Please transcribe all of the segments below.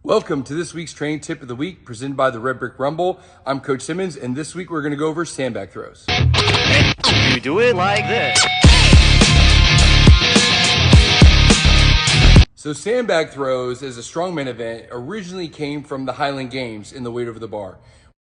Welcome to this week's training tip of the week presented by the Red Brick Rumble. I'm Coach Simmons, and this week we're going to go over sandbag throws. You do it like this. So sandbag throws as a strongman event originally came from the Highland Games in the weight over the bar,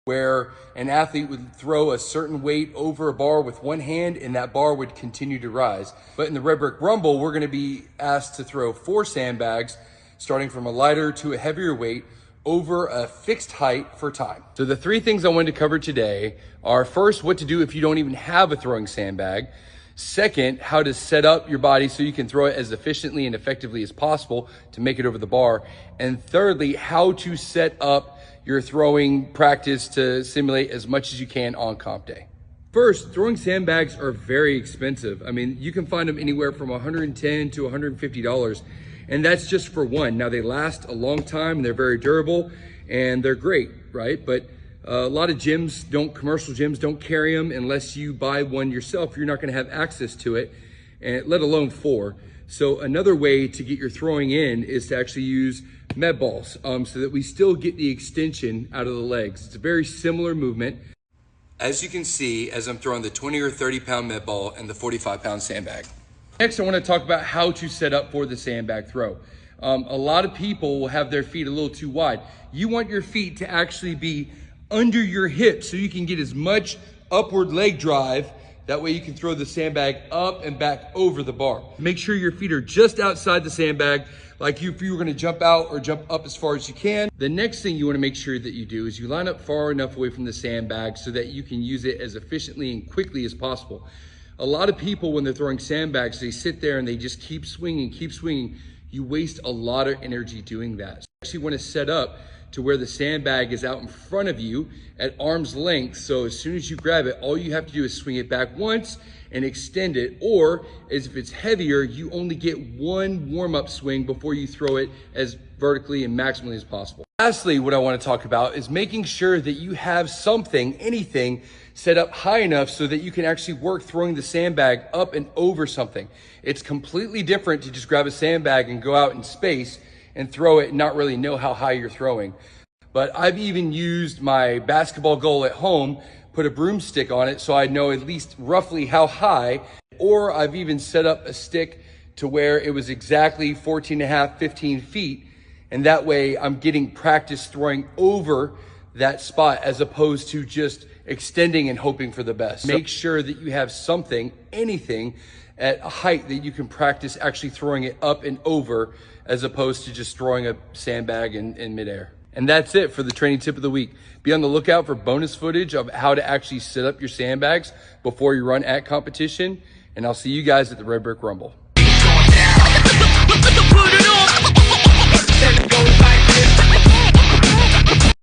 where an athlete would throw a certain weight over a bar with one hand and that bar would continue to rise. But in the Red Brick Rumble, we're going to be asked to throw 4 sandbags, starting from a lighter to a heavier weight over a fixed height for time. So the 3 things I wanted to cover today are: first, what to do if you don't even have a throwing sandbag; second, how to set up your body so you can throw it as efficiently and effectively as possible to make it over the bar; and thirdly, how to set up your throwing practice to simulate as much as you can on comp day. First, throwing sandbags are very expensive. I mean, you can find them anywhere from $110 to $150. And that's just for one. Now, they last a long time and they're very durable and they're great, right? But a lot of gyms commercial gyms don't carry them unless you buy one yourself. You're not gonna have access to it, and let alone 4. So another way to get your throwing in is to actually use med balls so that we still get the extension out of the legs. It's a very similar movement. As you can see, as I'm throwing the 20 or 30 pound med ball and the 45 pound sandbag. Next, I want to talk about how to set up for the sandbag throw. A lot of people will have their feet a little too wide. You want your feet to actually be under your hips so you can get as much upward leg drive. That way you can throw the sandbag up and back over the bar. Make sure your feet are just outside the sandbag, like if you were going to jump out or jump up as far as you can. The next thing you want to make sure that you do is you line up far enough away from the sandbag so that you can use it as efficiently and quickly as possible. A lot of people, when they're throwing sandbags, they sit there and they just keep swinging, keep swinging. You waste a lot of energy doing that. So you actually want to set up to where the sandbag is out in front of you at arm's length. So as soon as you grab it, all you have to do is swing it back once and extend it. Or as if it's heavier, you only get one warm-up swing before you throw it as vertically and maximally as possible. Lastly, what I want to talk about is making sure that you have something, anything, set up high enough so that you can actually work throwing the sandbag up and over something. It's completely different to just grab a sandbag and go out in space and throw it and not really know how high you're throwing. But I've even used my basketball goal at home, put a broomstick on it so I know at least roughly how high, or I've even set up a stick to where it was exactly 14 and a half, 15 feet. And that way I'm getting practice throwing over that spot as opposed to just extending and hoping for the best. Make sure that you have something, anything, at a height that you can practice actually throwing it up and over as opposed to just throwing a sandbag in midair. And that's it for the training tip of the week. Be on the lookout for bonus footage of how to actually set up your sandbags before you run at competition. And I'll see you guys at the Red Brick Rumble.